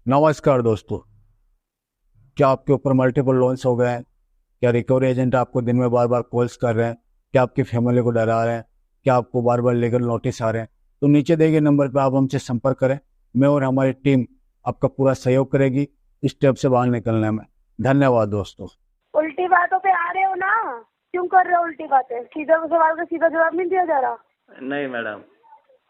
नमस्कार दोस्तों। क्या आपके ऊपर मल्टीपल लोन्स हो गए हैं? क्या रिकवरी एजेंट आपको दिन में बार बार कॉल्स कर रहे हैं? क्या आपकी फैमिली को डरा रहे हैं? क्या आपको बार बार लीगल नोटिस आ रहे हैं? तो नीचे दिए गए नंबर पर आप हमसे संपर्क करें। मैं और हमारी टीम आपका पूरा सहयोग करेगी इस स्टेप से बाहर निकलने में। धन्यवाद दोस्तों। उल्टी बातों पे आ रहे हो ना? क्यों कर रहे हो उल्टी बातें? सीधा सवाल का सीधा जवाब नहीं दिया जा रहा। नहीं मैडम,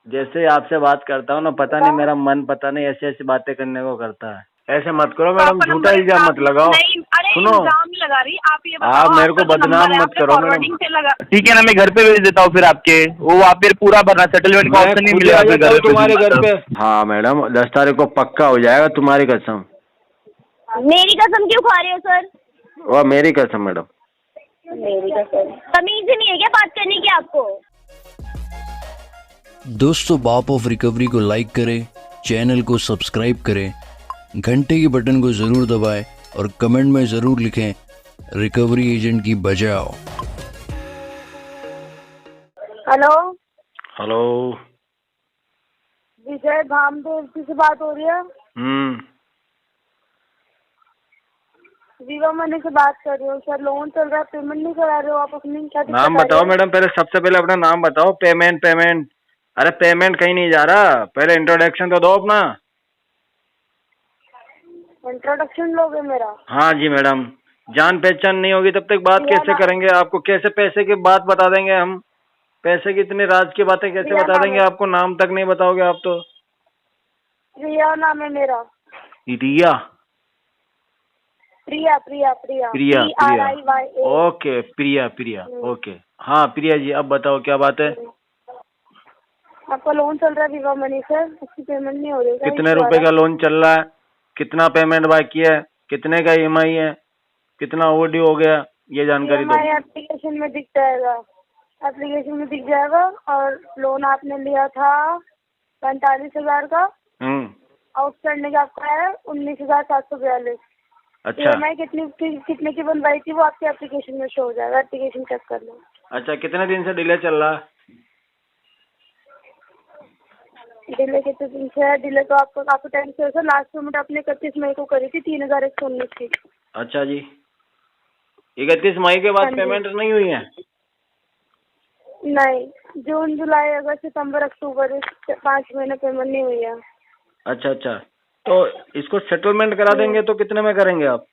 जैसे आपसे बात करता हूँ ना, पता नहीं मेरा मन पता नहीं ऐसी ऐसी बातें करने को करता है। ऐसे मत करो मैडम, आपका झूठा नंबर इल्जाम आप मत लगाओ। नहीं, अरे सुनो, इल्जाम नहीं लगा रही, आप ये बताओ आप मेरे को आपका जो बदनाम नंबर है मत आपने करो मैडम। फॉरवर्डिंग से लगा। ठीक है ना, मैं घर पे भेज देता हूँ फिर आपके, वो वहाँ पे पूरा भरना, सेटलमेंट का मैं ऑप्शन नहीं खुद ही मिलेगा आ फिर जाता घर हूँ पे तुम्हारे घर मतलब। पे। हाँ मैडम, 10 तारीख को पक्का हो जाएगा, तुम्हारी कसम। मेरी कसम क्यों खा रहे हो सर? और मेरी कसम मैडम। मेरी कसम। तमीज नहीं है क्या बात करने की आपको? दोस्तों, बाप ऑफ रिकवरी को लाइक करें, चैनल को सब्सक्राइब करें, घंटे के बटन को ज़रूर दबाएं और कमेंट में ज़रूर लिखें रिकवरी एजेंट की बजाओ। Hello, hello. विजय धामदेव जी से बात हो रही है? विवा मनी से बात कर रही हो सर। लोन चल रहा है, पेमेंट नहीं करा रहे हो आप अपनी, क्या दिक्कत नाम आ रही बताओ है? मैडम, पहले सबसे पहले अपना नाम बताओ। पेमेंट पेमेंट, अरे पेमेंट कहीं नहीं जा रहा, पहले इंट्रोडक्शन तो दो अपना। इंट्रोडक्शन लोगे मेरा? हाँ जी मैडम, जान पहचान नहीं होगी तब तक बात प्रिया कैसे नाम। करेंगे? आपको कैसे पैसे की बात बता देंगे हम? पैसे की इतनी राज की बातें कैसे प्रिया बता नाम देंगे है। आपको? नाम तक नहीं बताओगे आप तो। प्रिया नाम है मेरा। रिया? प्रिया प्रिया प्रिया प्रिया प्रिया, PRIYA। ओके प्रिया प्रिया, ओके। हाँ प्रिया जी, अब बताओ क्या बात है? आपका लोन चल रहा है विवा मनी से, उसकी पेमेंट नहीं हो रही है, कितने रुपए का लोन चल रहा है? कितना पेमेंट बाकी है? कितने का ईएमआई है? कितना ओवरड्यू हो गया? ये जानकारी दो। EMI एप्लीकेशन में दिख जाएगा, एप्लीकेशन में दिख जाएगा। और लोन आपने लिया था 45,000 का, आउटस्टैंडिंग आपका है 19,742। अच्छा EMI कितने की बनवाई थी वो आपके एप्लीकेशन में शो हो जाएगा, एप्लीकेशन चेक कर लो। अच्छा, कितने दिन से डिले चल रहा है? डिले कितने दिन से है? डिले तो आपको काफी टाइम से है। लास्ट पेमेंट आपने 31 मई को करी थी 3,119 की। अच्छा जी, 31 मई के बाद हाँ जी। पेमेंट नहीं हुई है? नहीं, जून जुलाई अगस्त सितंबर अक्टूबर, इस 5 महीने पेमेंट नहीं हुई है। अच्छा अच्छा, तो इसको सेटलमेंट करा देंगे तो कितने में करेंगे आप?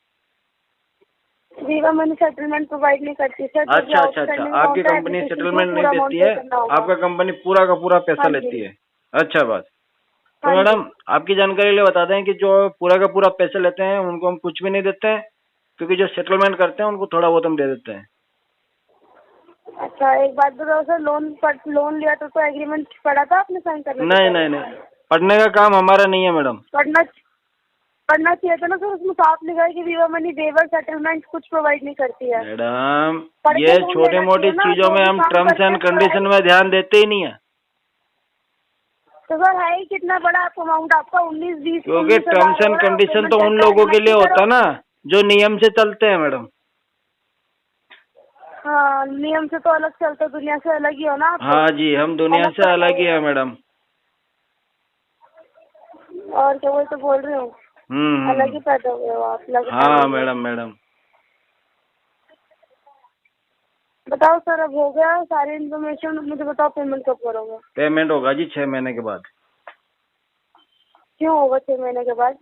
विवा मनी सेटलमेंट प्रोवाइड नहीं करती सर। जो भी अच्छा अच्छा अच्छा, आउटस्टैंडिंग आपकी अमाउंट है कंपनी एप्लीकेशन को सेटलमेंट नहीं पूरा अमाउंट देती पे है? करना होगा। आपका कंपनी पूरा का पूरा पैसा हाँ लेती जी। है? अच्छा बात। तो हाँ जी। मैडम, आपकी जानकारी के लिए बता दें कि जो पूरा का पूरा पैसा लेते हैं उनको हम कुछ भी नहीं देते हैं, क्योंकि जो सेटलमेंट करते हैं उनको थोड़ा बहुत हम दे देते हैं। अच्छा, एक बात बताओ सर, लोन लिया तो एग्रीमेंट पढ़ा था आपने साइन करने से नहीं पहले? नहीं नहीं, पढ़ने का काम हमारा नहीं है मैडम। पढ़ना चाहिए था ना सर, उसमें साफ लिखा है कि विवा मनी वेवर सेटलमेंट कुछ प्रोवाइड नहीं करती है। मैडम, पढ़ के ये लोन छोटी लेना मोटी चाहिए ना, चीजों जो में भी हम काम टर्म्स करते एंड हैं कंडीशन में ध्यान देते ही नहीं है। तो सर है ही कितना बड़ा अमाउंट आपका? 19-20 क्योंकि टर्म्स एंड कंडीशन तो उन लोगों के लिए होता ना जो नियम से चलते हैं मैडम। हाँ, नियम से तो अलग चलते, दुनिया से अलग ही हो ना आप। हाँ जी, हम दुनिया से अलग ही है मैडम। और क्या, वही तो बोल रही हूँ, अलग ही पैदा हुए हो आप, अलग हाँ family में। Madam madam. बताओ सर, अब हो गया सारी इन्फॉर्मेशन, मुझे बताओ पेमेंट कब करोगे? पेमेंट होगा जी 6 महीने के बाद। क्यों होगा 6 महीने के बाद?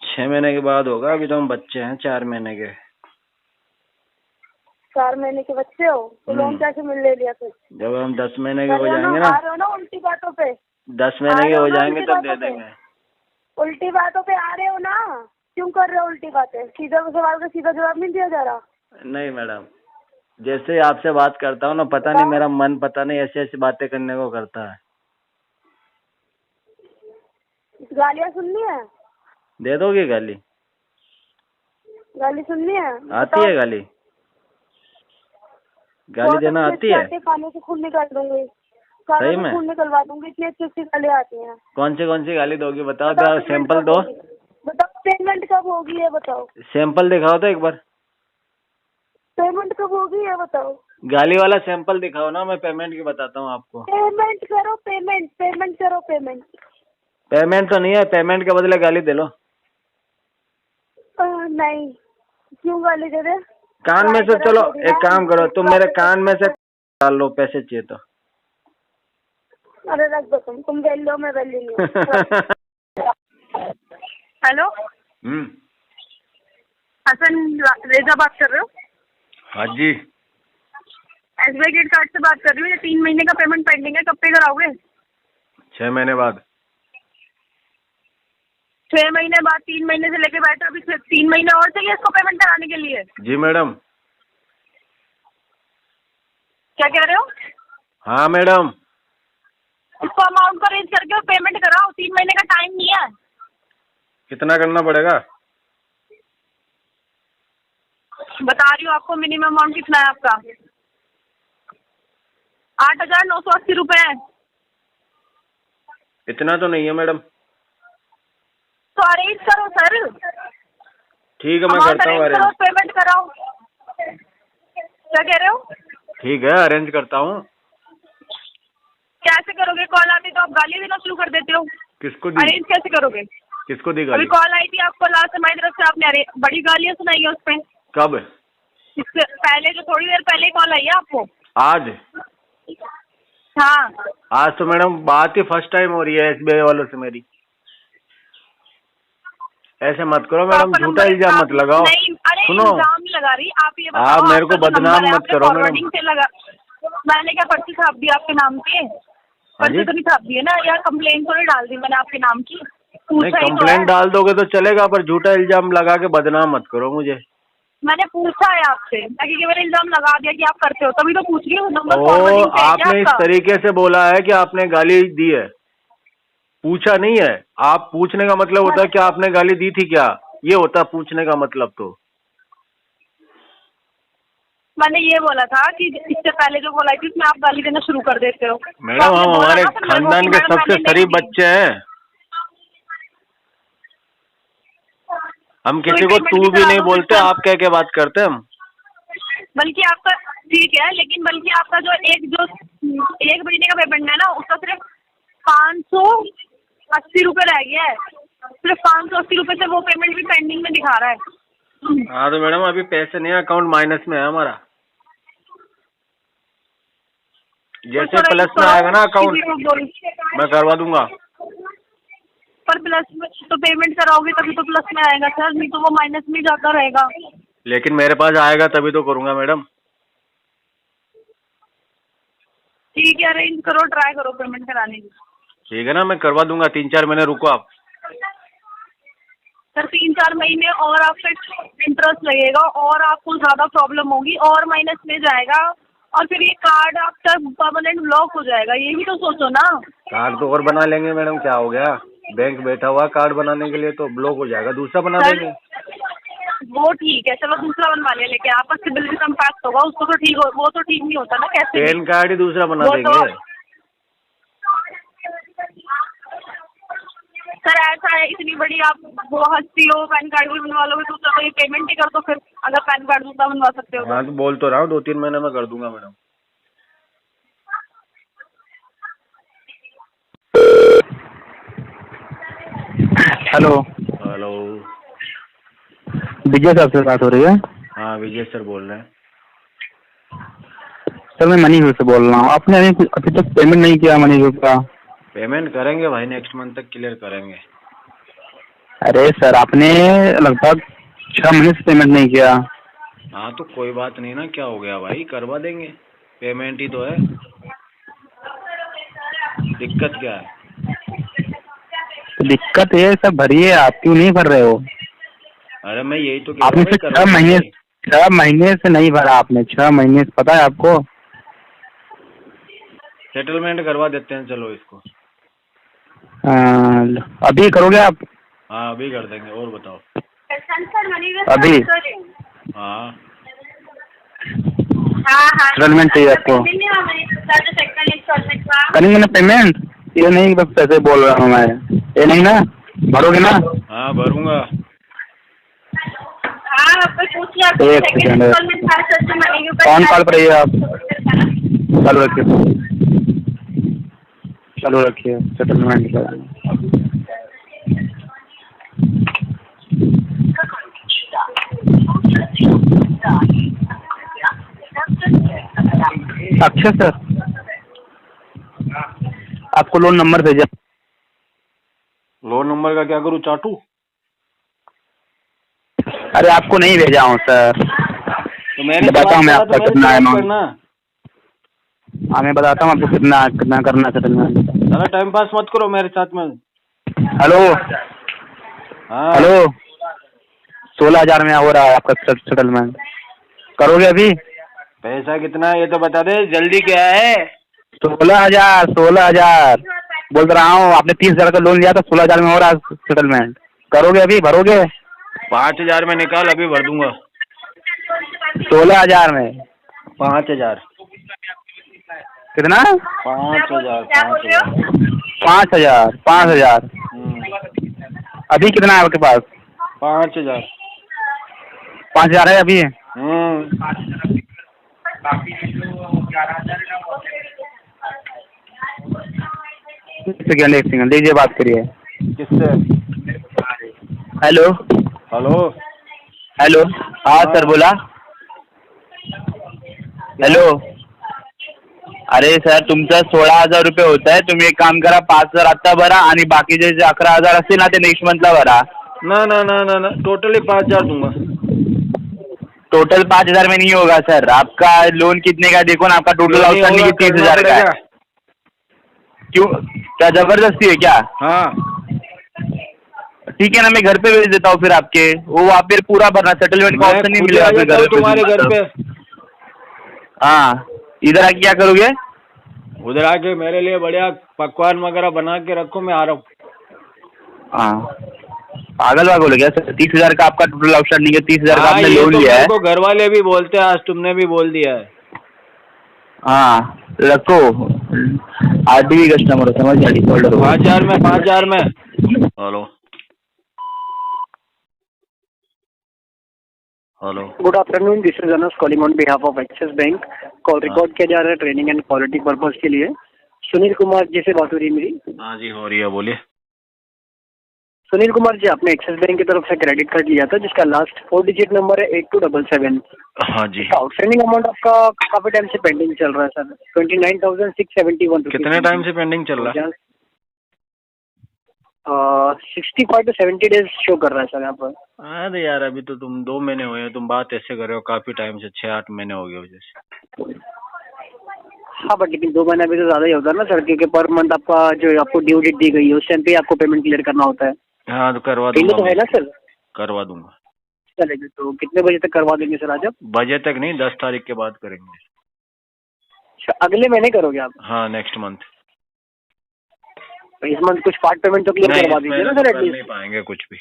6 महीने के बाद होगा, अभी तो हम बच्चे हैं 4 महीने के। 4 महीने के बच्चे हो तो लोन कैसे ले लिया फिर? जब हम 10 महीने के कर हो रहे हो जाएंगे ना, ना, आ रहे हो ना उल्टी बातों पे? 10 महीने आ के रहे हो ना जाएंगे उल्टी तब दे बातों पे? देंगे। उल्टी बातों पे आ रहे हो ना? क्यों कर रहे हो उल्टी बातें? सीधा सवाल का सीधा जवाब नहीं दिया जा रहा। नहीं मैडम, जैसे आपसे बात करता हूँ ना, पता नहीं मेरा मन पता नहीं ऐसी ऐसी बातें करने को करता है। गालियाँ सुननी है? दे दोगे गाली? गाली सुननी है? आती है गाली? गाली देना आती है? खाने से खून निकाल दूंगी, खाने सही से में? खून निकलवा दूंगी, इतनी अच्छी अच्छी गालियाँ आती हैं। कौन सी गाली दोगी बताओ तो, बताओ पेमेंट सैंपल कब दो। होगी? बताओ पेमेंट कब होगी ये बताओ। सैंपल दिखाओ तो एक बार। पेमेंट कब होगी ये बताओ। गाली वाला सैंपल दिखाओ ना, मैं पेमेंट की बताता हूँ आपको। पेमेंट करो, पेमेंट करो, पेमेंट। पेमेंट तो नहीं है, पेमेंट के बदले गाली दे लो। नहीं, क्यों गाली दे रहे? कान में से चलो एक काम करो, तुम मेरे कान में से डाल लो, पैसे चाहिए तो। अरे रख दो, तुम बेल लो, मैं बेल लूंगी। हेलो, हसन रेजा बात कर रहे हो? हाँ जी। SBI क्रेडिट कार्ड से बात कर रही हूँ। ये 3 महीने का पेमेंट पेंडिंग है, कब पे कराओगे? 6 महीने बाद। 6 महीने बाद? 3 महीने से लेके बैठे, अभी 3 महीने और चाहिए इसको पेमेंट कराने के लिए? जी मैडम। क्या कह रहे हो? हाँ मैडम। इसको अमाउंट को रेंज करके पेमेंट कराओ, 3 महीने का टाइम नहीं है। कितना करना पड़ेगा? बता रही हूँ आपको, मिनिमम अमाउंट कितना है आपका? 8,980 रुपए है। इतना तो नहीं है मैडम। तो अरेंज करो सर। ठीक है, मैं करता हूँ अरेंज। पेमेंट कराओ। क्या कह रहे हो? ठीक है, अरेंज करता हूँ। कैसे करोगे? कॉल आती तो आप गाली देना शुरू कर देते हो। किसको दी? अरेंज कैसे करोगे? किसको दी अभी गाली? कॉल आई थी आपको लास्ट, हमारी तरफ से आपने बड़ी गालियाँ सुनाई है उस पे। कब? इससे पहले, जो थोड़ी देर पहले कॉल आई है आपको। आज? हाँ, आज तो मैडम बात ही फर्स्ट टाइम हो रही है SBI वालों से मेरी। ऐसे मत करो मैडम, झूठा इल्जाम मत लगाओ। नहीं, अरे सुनो, इल्जाम नहीं लगा रही, आप ये बताओ। आप मेरे को बदनाम मत करो मैडम। से लगा, मैंने क्या पर्ची छाप दी आपके नाम की? पर्ची तो नहीं छाप दी है ना, या कंप्लेन तो नहीं डाल दी मैंने आपके नाम की? नहीं, कंप्लेन डाल दोगे तो चलेगा, पर झूठा इल्जाम लगा के बदनाम मत करो मुझे। मैंने पूछा है आपसे, ताकि मैंने इल्जाम लगा दिया कि आप करते हो, तभी तो पूछ रही हूँ। आपने इस तरीके से बोला है कि आपने गाली दी है, पूछा नहीं है। आप पूछने का मतलब होता है कि आपने गाली दी थी क्या, ये होता है पूछने का मतलब। तो मैंने ये बोला था कि इससे पहले जो बोला थी उसमें आप गाली देना शुरू कर देते हो। मैडम, हम हमारे खानदान के सबसे शरीफ बच्चे हैं, हम किसी को तू भी नहीं बोलते, आप कह के बात करते हैं हम। बल्कि आपका ठीक है, लेकिन बल्कि आपका जो एक महीने का पेमेंट है ना, उसका सिर्फ 580 रुपए रह गया है। सिर्फ 580 रुपए से वो पेमेंट भी पेंडिंग में दिखा रहा है। हाँ तो मैडम अभी पैसे नहीं, अकाउंट माइनस में है हमारा। जैसे प्लस में आएगा ना अकाउंट, मैं करवा दूंगा। पर प्लस में तो पेमेंट कराओगे तभी तो प्लस में आएगा सर, नहीं तो वो माइनस में जाता रहेगा। लेकिन मेरे पास आएगा तभी तो करूंगा मैडम। ठीक है, अरेंज करो, ट्राई करो पेमेंट कराने की। ठीक है ना, मैं करवा दूंगा। 3-4 महीने रुको आप। सर 3-4 महीने और आपका इंटरेस्ट लगेगा और आपको ज्यादा प्रॉब्लम होगी और माइनस में जाएगा, और फिर ये कार्ड आपका परमानेंट ब्लॉक हो जाएगा। ये भी तो सोचो ना। कार्ड तो और बना लेंगे मैडम, क्या हो गया? बैंक बैठा हुआ कार्ड बनाने के लिए, तो ब्लॉक हो जाएगा, दूसरा बना देंगे। वो ठीक है, चलो दूसरा बनवा लिया, लेकिन आपका सिबिल भी इम्पैक्ट होगा, उसको तो ठीक हो, वो तो ठीक नहीं होता ना। कैसे? पैन कार्ड ही दूसरा बना देंगे। सर ऐसा है, इतनी बड़ी आप वो हस्ती हो, पैन कार्ड भी बनवा लोगे दूसरा, तो ये पेमेंट ही कर दो फिर, अगर पैन कार्ड दूसरा बनवा सकते हो। हाँ तो बोल तो रहा हूँ, 2-3 महीने में कर दूंगा मैडम। हेलो हेलो, विजय साहब से बात हो रही है? हाँ विजय सर बोल रहे हैं। सर मैं मनी से बोल रहा हूँ। आपने अभी तक पेमेंट नहीं किया मनी का? पेमेंट करेंगे भाई, नेक्स्ट मंथ तक क्लियर करेंगे। अरे सर, आपने लगभग 6 महीने से पेमेंट नहीं किया। हाँ तो कोई बात नहीं ना, क्या हो गया भाई, करवा देंगे, पेमेंट ही तो है, दिक्कत क्या है? तो दिक्कत है सब भरिए, आप क्यों नहीं भर रहे हो? अरे मैं यही तो कह आपने रहा हूँ, 6 महीने से नहीं भरा आपने, 6 महीने से, पता है आपको? सेटलमेंट करवा देते हैं, चलो इसको। अभी करोगे आप? हाँ अभी कर देंगे, और बताओ। अभी? हाँ सेटलमेंट चाहिए आपको? करेंगे ना पेमेंट, ये नहीं बस पैसे बोल रहा हूँ मैं, ये नहीं ना, भरोगे ना? हाँ भरूंगा। एक सेकंड, कौन कॉल पर रहिए आप? चालू रखिए, चालू रखिए, सेटलमेंट अक्षय सर, आपको लोन नंबर भेजा। लोन नंबर का क्या करूँ, चाटू? अरे आपको नहीं भेजा हूँ सर, तो मैंने बताता हूँ मैं तो आपका मेरे कितना से है बात लोन। करना। हाँ मैं बताता हूँ आपको कितना कितना करना सेटलमेंट। साला टाइम पास मत करो मेरे साथ में। हेलो हाँ हेलो, 16,000 में हो रहा है आपका सेटलमेंट, करोगे अभी? पैसा कितना है ये तो बता दे, जल्दी क्या है? 16,000 बोल रहा हूँ। आपने 30,000 का लोन लिया था, 16,000 में हो रहा है सेटलमेंट, करोगे अभी, भरोगे? 5,000 में निकाल, अभी भर दूंगा। 16,000 में 5,000। कितना? 5,000। 5,000 5,000। अभी कितना है आपके पास? 5,000। 5,000 है अभी? एक सेकंड लीजिए, बात करिए। किससे? Hello hello. हेलो, हाँ सर बोला। हेलो, अरे सर तुमचं 16,000 रुपये होत आहे, तुम्ही एक काम करा, 5,000 आता भरा आणि बाकीचे जे 11,000 असतील ना ते नेक्स्ट मंथला भरा। ना ना ना ना ना, टोटली 5,000 दूंगा। टोटल 5,000 में नहीं होगा सर, आपका लोन कितने का देखो ना, आपका टोटल आउटस्टैंडिंग 30,000 का है। क्यों, क्या जबरदस्ती है क्या? हाँ ठीक है ना, मैं घर पे भेज देता हूँ फिर आपके, वो वहाँ पे पूरा भरना, सेटलमेंट का मैं ऑप्शन नहीं खुद मिलेगा आ फिर जाता घर हूँ पे। तुम्हारे घर पे। हाँ, इधर आके क्या करोगे? उधर आके मेरे लिए बढ़िया पकवान वगैरह बना के रखो, मैं आ रहा हूँ। हाँ, पागल वागल हो गया सर, 30,000 का आपका टोटल आउटस्टैंडिंग है, 30,000 का हाँ, आपने ये लोन तो लिया मेरे है। को घर वाले भी बोलते हैं, आज तुमने भी बोल दिया है। हाँ रखो, आरटीवी कस्टमर हो, समझ जाएगी, होल्डर हो। 5,000 में, 5,000 में। Hello hello. Good afternoon, this is Anas calling on behalf of axis bank. Call record किया जा रहा है ट्रेनिंग एंड क्वालिटी पर्पज के लिए। सुनील कुमार जी से बात हो रही है मेरी? हाँ जी हो रही है, बोलिए। सुनील कुमार जी, आपने एक्सिस बैंक की तरफ से क्रेडिट कार्ड लिया था जिसका लास्ट 4 डिजिट नंबर है 8277। हाँ जी। आउटस्टैंडिंग अमाउंट आपका काफी टाइम से पेंडिंग चल रहा है सर, 29,671 रुपीज। कितने टाइम से पेंडिंग चल रहा है? 65 to 70 डेज शो कर रहा है सर यहाँ पर। अरे यार, अभी तो तुम 2 महीने हुए हैं, तुम बात ऐसे कर रहे हो, काफी टाइम से 6-8 महीने हो गए वजह से। हाँ बट लेकिन 2 महीना भी तो ज्यादा ही होता है ना सर, क्योंकि पर मंथ आपका जो आपको ड्यू डेट दी गई है उस टाइम पे आपको पेमेंट क्लियर करना होता है। हाँ तो करवा तो दूंगा है ना सर? करवा दूंगा। चलेगा, तो कितने बजे तक करवा देंगे सर आज आप? बजे तक नहीं, 10 तारीख के बाद करेंगे। अच्छा, अगले महीने करोगे आप? हाँ, नेक्स्ट मंथ। तो इस मंथ कुछ पार्ट पेमेंट तो क्लियर करवा दीजिए ना सर नहीं एटलीस्ट। पाएंगे कुछ भी।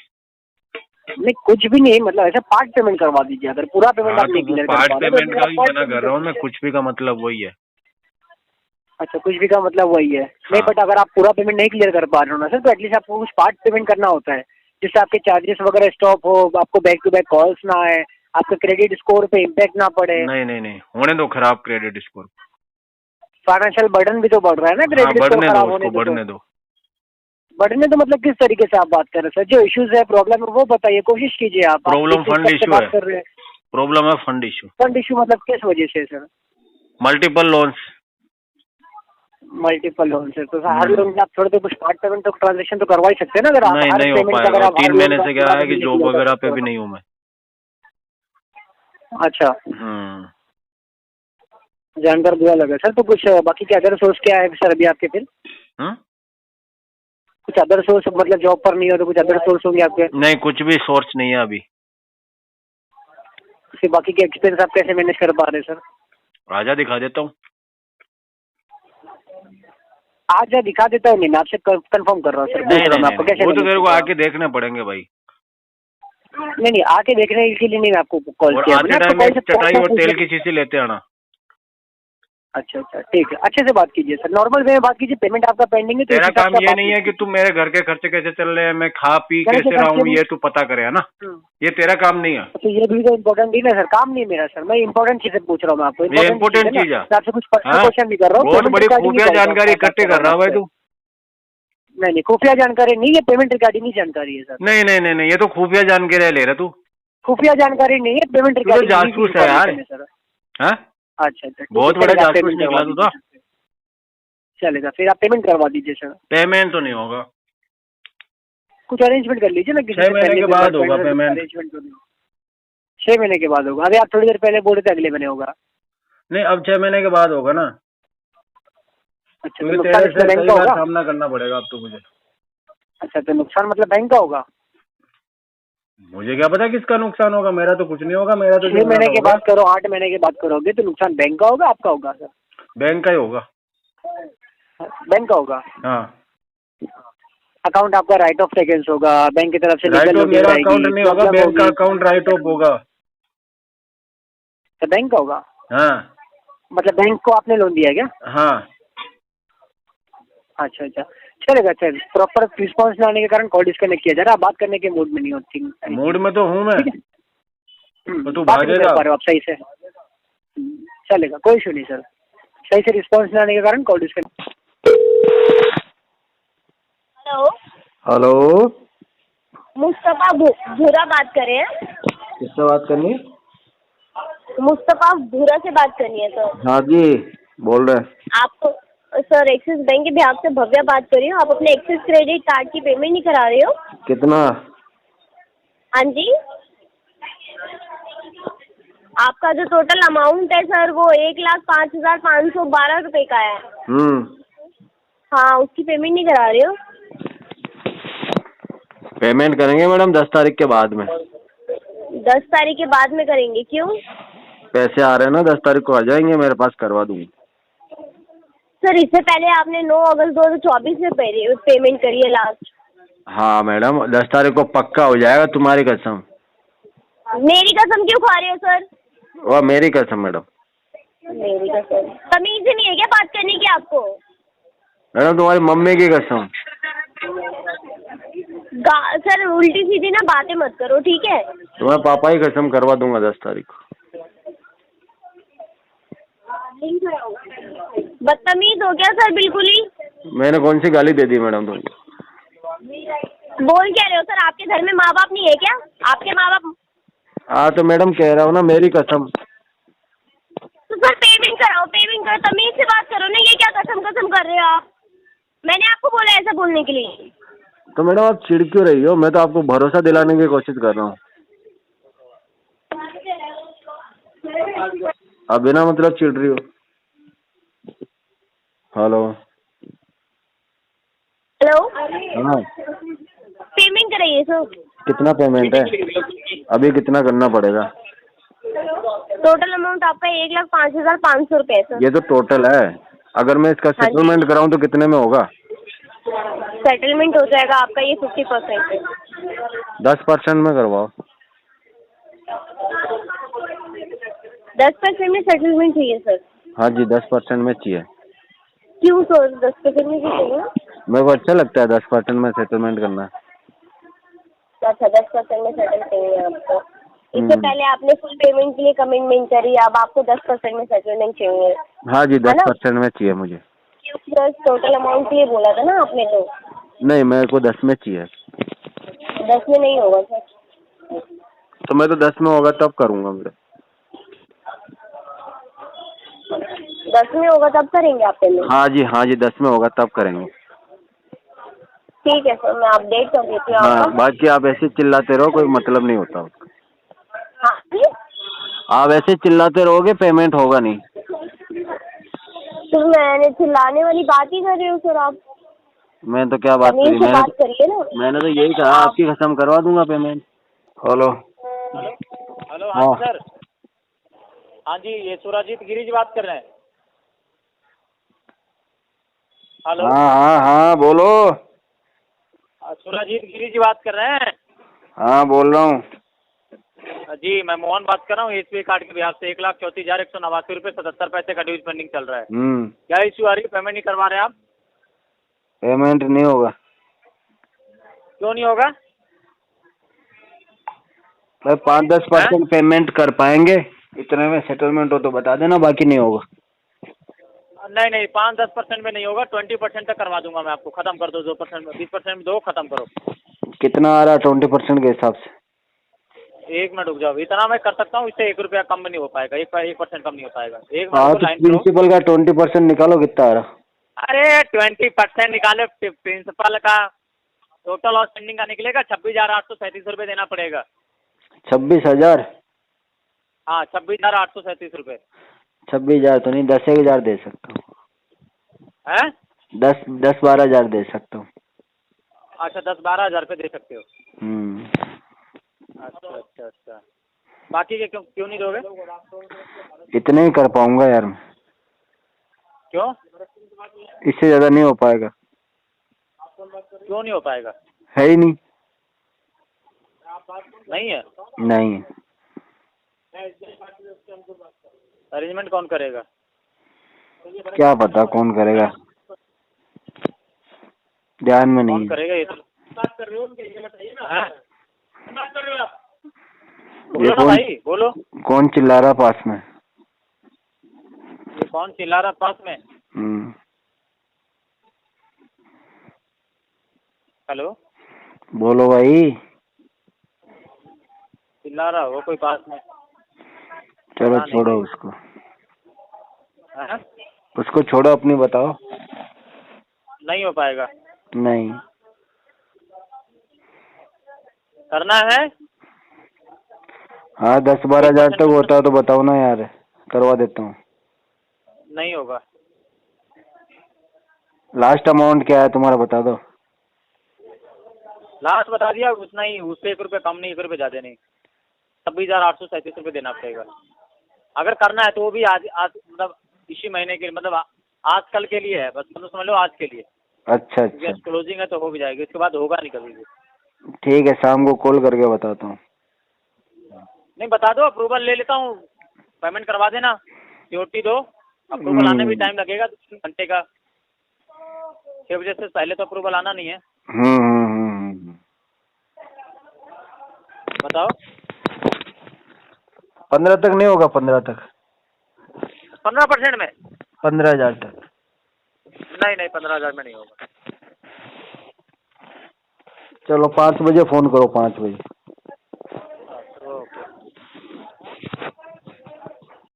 नहीं कुछ भी नहीं, मतलब ऐसा पार्ट पेमेंट करवा दीजिए, अगर पूरा पेमेंट हाँ, आप नहीं तो क्लियर कर पार्ट पा रहे पेमेंट तो का भी part मना payment कर रहा हूँ मैं, दीजिए। कुछ भी का मतलब वही है। अच्छा, कुछ भी का मतलब वही है। नहीं बट अगर आप पूरा पेमेंट नहीं क्लियर कर पा रहे हो ना सर, तो एटलीस्ट आपको कुछ पार्ट पेमेंट करना होता है जिससे आपके चार्जेस वगैरह स्टॉप हो, आपको बैक टू बैक कॉल्स ना आए, आपके क्रेडिट स्कोर पे इम्पैक्ट ना पड़े। नहीं नहीं नहीं, होने दो खराब क्रेडिट स्कोर। फाइनेंशियल बर्डन भी तो बढ़ रहा है ना हाँ, क्रेडिट स्कोर बढ़ने दो खराब उसको, होने बढ़ने से। दो। बढ़ने तो मतलब किस तरीके से आप बात कर रहे हैं सर? जो इश्यूज है, प्रॉब्लम है, वो बताइए, कोशिश कीजिए आप। प्रॉब्लम किस फंड हिसाब से इशू बात है। कर रहे हैं? प्रॉब्लम है फंड इशू। फंड इशू मतलब किस वजह से sir? Multiple loans. Multiple loan से तो हर लोन में आप थोड़े तो कुछ पार्ट पेमेंट तो ट्रांजेक्शन तो करवा ही सकते हैं ना, अगर आप नहीं हर नहीं हो पेमेंट पाएगा, अगर आप 3 हर महीने लोन से क्या है कि जॉब वगैरह पे भी नहीं हूँ मैं। अच्छा, हम्म। जानकर बुरा लगा सर। तो कुछ बाकी के अदर सोर्स क्या है सर अभी आपके फिर? कुछ अदर सोर्स, मतलब जॉब पर नहीं हो तो कुछ अदर सोर्स होंगे आपके? नहीं, कुछ भी सोर्स नहीं है अभी। फिर बाकी के एक्सपेंस आप कैसे मैनेज कर पा रहे हैं सर? आजा दिखा देता हूँ। आज या दिखा देता हूँ, नहीं मैं आपसे कंफर्म कर रहा हूँ सर। नहीं नहीं आपको नहीं, कैसे वो तो manage तेरे को करना है? आके देखने पड़ेंगे भाई। नहीं आके देखने के लिए नहीं मैं आपको कॉल और किया। आते टाइम एक चटाई और तेल की शीशी लेते आना। अच्छा ठीक है, अच्छे से बात कीजिए सर, नॉर्मल वे में बात कीजिए। पेमेंट आपका पेंडिंग है तो तेरा इस हिसाब काम से ये बात नहीं है कि कीजिए। तू मेरे घर के खर्चे कैसे चल रहे हैं, मैं खा पी घर के कैसे रहा हूँ, खर्चे ये तू पता करे, है ना? ये तेरा काम नहीं है। अच्छा, ये भी तो इम्पोर्टेंट नहीं है सर, काम नहीं है मेरा सर। मैं इम्पोर्टेंट चीजें पूछ रहा हूँ मैं आपको। ये इम्पोर्टेंट चीज है। आपसे कुछ पर्सनल क्वेश्चन नहीं कर रहा हूँ। बहुत बड़ी खुफिया जानकारी इकट्ठे कर रहा है भाई तू। नहीं खुफिया जानकारी नहीं है, पेमेंट रिगार्डिंग ही जानकारी है सर। नहीं नहीं नहीं नहीं, ये तो खुफिया जानकारी ले रहा तू। खुफिया जानकारी नहीं है, पेमेंट तू तो रिगार्डिंग जासूस है यार। सर। हाँ? अच्छा अच्छा, ठीक है, बहुत बड़ा चलेगा, आप जासूस पेमेंट निकला करवा तू तो। दीजिए। चलेगा, फिर आप पेमेंट करवा दीजिए सर। पेमेंट तो नहीं होगा, कुछ अरेंजमेंट कर लीजिए ना, किसी 6 से महीने पहले के कोई बाद फ्रेंड होगा से पेमेंट। अरेंजमेंट कर लीजिए। 6 महीने के बाद होगा? अरे आप थोड़ी देर पहले बोल रहे थे अगले महीने होगा। नहीं, अब 6 महीने के बाद होगा ना, अच्छा, तो क्योंकि नुकसान तेरे इसमें से बैंक कई का बार होगा? सामना करना पड़ेगा अब तो मुझे। अच्छा, तो नुकसान मतलब बैंक का होगा? मुझे क्या पता किसका नुकसान होगा, मेरा तो कुछ नहीं होगा, मेरा तो 6 महीने जुर्माना के होगा। बाद करो, 8 महीने के बाद करोगे तो नुकसान बैंक का होगा आपका होगा सर? बैंक का ही होगा। बैंक का होगा। हाँ, अकाउंट आपका राइट ऑफ सेकेंड्स होगा, बैंक की तरफ से राइट लीगल ऑफ नोटिस मेरा आएगी, अकाउंट नहीं होगा, प्रॉब्लम बैंक का होगी, अकाउंट राइट ऑफ होगा। तो बैंक का होगा। हाँ मतलब बैंक को आपने लोन दिया क्या? हाँ, अच्छा अच्छा, चलेगा सर। प्रॉपर रिस्पॉन्स ना आने के कारण कॉल डिस्कनेक्ट किया जा रहा है, आप बात करने के मूड में नहीं होती। मूड में तो हूँ मैं, तो तू बात नहीं कर भागेगा। पा रहे हो आप सही से। चलेगा, कोई इशू नहीं सर। सही से रिस्पॉन्स ना आने के कारण call disconnect. Hello, hello, Mustafa भूरा बात कर रहे हैं? किससे बात करनी है? मुस्तफा भूरा से बात करनी है सर। हाँ जी, बोल रहे हैं। आपको सर एक्सिस बैंक के बिहाफ से भव्या बात कर रही हूँ। आप अपने एक्सिस क्रेडिट कार्ड की पेमेंट नहीं करा रहे हो? कितना? हाँ जी, आपका जो टोटल अमाउंट है सर वो 1,05,512 रुपए का है। हाँ, उसकी पेमेंट नहीं करा रहे हो? पेमेंट करेंगे मैडम 10 तारीख के बाद में। 10 तारीख के बाद में करेंगे? क्यों? पैसे आ रहे हैं ना, 10 तारीख को आ जाएंगे मेरे पास, करवा दूंगी। सर इससे पहले आपने 9 अगस्त 2024 में पेमेंट करी है लास्ट। हाँ मैडम, 10 तारीख को पक्का हो जाएगा, तुम्हारी कसम। मेरी कसम क्यों खा रहे हो सर? वो मेरी कसम मैडम। मेरी कसम? तमीज नहीं है क्या बात करने की आपको? मैडम तुम्हारी मम्मी की कसम। सर उल्टी सीधी ना बातें मत करो, ठीक है? तुम्हारे पापा की कसम, करवा दूंगा 10 तारीख को। बदतमीज हो गया सर बिल्कुल ही। मैंने कौन सी गाली दे दी मैडम तुमको? बोल क्या रहे हो सर? आपके घर में माँ बाप नहीं है क्या? आपके माँ बाप? हाँ तो मैडम कह रहा हूँ ना, मेरी कसम। तो सर पेमेंट कराओ, पेमेंट करो, तमीज से बात करो ना। ये क्या कसम कसम कर रहे हो आप? मैंने आपको बोला ऐसा बोलने के लिए? तो मैडम आप चिढ़ क्यों रही हो? मैं तो आपको भरोसा दिलाने की कोशिश कर रहा हूँ। आप बिना मतलब चिढ़ रही हो। हेलो हेलो, हाँ, पेमेंट कराइए सर। कितना पेमेंट है? अभी कितना करना पड़ेगा? टोटल अमाउंट आपका 1,05,500 रुपए है सर। ये तो टोटल है, अगर मैं इसका हाँ जी। सेटलमेंट कराऊँ तो कितने में होगा? सेटलमेंट हो जाएगा आपका ये 50% है। 10% में करवाओ। 10% में सेटलमेंट चाहिए सर? हाँ जी, 10% में चाहिए। क्यों सर 10% में चाहिए? मेरे को अच्छा लगता है 10% में सेटलमेंट करना। अच्छा, 10% में सेटल चाहिए आपको। इससे पहले आपने फुल पेमेंट के लिए कमिटमेंट करी, अब आपको 10% में सेटलमेंट चाहिए? हाँ जी, 10% में चाहिए मुझे। क्योंकि टोटल अमाउंट के लिए बोला था ना आपने तो। नहीं, मेरे को 10 में चाहिए। 10 में नहीं होगा सर। तो मैं तो 10 में होगा तब करूँगा मेरे। 10 में होगा तब करेंगे आप पेमेंट? हाँ जी 10 में होगा तब करेंगे। ठीक है सर, मैं अपडेट कर देती हूँ हाँ, आपका। बाकी आप ऐसे चिल्लाते रहो, कोई मतलब नहीं होता उसका। हाँ जी? आप ऐसे चिल्लाते रहोगे, पेमेंट होगा नहीं। तो मैंने चिल्लाने वाली बात ही कर रही हूँ सर आप। मैं तो क्या बात तमीज करी? से बात करिए ना। मैंने तो यही कहा, आपकी कसम करवा दूंगा पेमेंट। हेलो हेलो, हाँ सर। हाँ जी, ये सुराजीत गिरी जी बात कर रहे हैं। हेलो, हाँ बोलो। सुराजीत गिरी जी बात कर रहे हैं। हाँ बोल रहा हूँ। जी, मैं मोहन बात कर रहा हूँ। SBI कार्ड के बिहार से 1,34,189 रुपये 77 पैसे का ड्यूज पेंडिंग चल रहा है। क्या इश्यू आ रही है? पेमेंट नहीं करवा रहे आप? पेमेंट नहीं होगा। क्यों नहीं होगा? भाई 5-10% पेमेंट कर पाएंगे, इतने में सेटलमेंट हो तो बता देना, बाकी नहीं होगा। नहीं, 5-10% में नहीं होगा, 20% तक करवा दूंगा मैं आपको। खत्म कर दो, 2% में 20% में दो, खत्म करो। कितना आ रहा है 20% के हिसाब से? एक मिनट रुक जाओ, इतना मैं कर सकता हूँ, इससे 1 रुपया कम भी नहीं हो पाएगा, 1% कम नहीं हो पाएगा। एक हाँ मिनट तो लाइन करो। प्रिंसिपल का 20% निकालो, कितना आ रहा? अरे 20% निकाले, प्रिंसिपल का टोटल आउटस्टैंडिंग का निकलेगा 26,837 रुपये देना पड़ेगा। 26,000? हाँ 26,837 रुपये 26,000 तो नहीं, 10,000 दे सकता हूँ। है। 10-12 हज़ार दे सकता हूँ। अच्छा 10-12 हज़ार रुपये दे सकते हो। अच्छा अच्छा अच्छा, बाकी के क्यों नहीं दोगे? इतने ही कर पाऊंगा यार मैं, क्यों? इससे ज्यादा नहीं हो पाएगा। क्यों नहीं हो पाएगा? है ही नहीं। नहीं है? नहीं। अरेंजमेंट कौन करेगा? क्या पता कौन करेगा, ध्यान में नहीं। कौन करेगा ये तो बात कर रहे हो? हाँ? बोलो ना भाई, बोलो। कौन चिल्ला रहा पास में? ये कौन चिल्ला रहा पास में? हेलो, बोलो भाई। चिल्ला रहा हो कोई पास में? चलो छोड़ो उसको, हाँ? उसको छोड़ो, अपनी बताओ। नहीं हो पाएगा। नहीं करना है। हाँ 10-12 हज़ार तक होता है तो बताओ ना यार, करवा देता हूँ। नहीं होगा। लास्ट अमाउंट क्या है तुम्हारा, बता दो। लास्ट बता दिया, उतना ही, उससे 1 रुपये कम नहीं, 1 रुपये ज्यादा नहीं। 26,837 रुपये देना पड़ेगा। अगर करना है तो वो भी आज मतलब इसी महीने के, मतलब आजकल के लिए है, बस मतलब समझ लो आज के लिए। अच्छा अच्छा क्लोजिंग है तो हो भी जाएगी, इसके बाद होगा नहीं कभी भी। ठीक है, शाम को कॉल करके बताता हूँ। नहीं बता दो, अप्रूवल ले लेता हूँ, पेमेंट करवा देना, सिक्योरिटी दो। अप्रूवल आने भी टाइम लगेगा 2 घंटे का, 6 बजे से पहले तो अप्रूवल आना नहीं है। बताओ। 15 तक नहीं होगा? 15 तक? 15% में? 15,000 तक? नहीं 15,000 में नहीं होगा। चलो 5 बजे फोन करो, 5 बजे।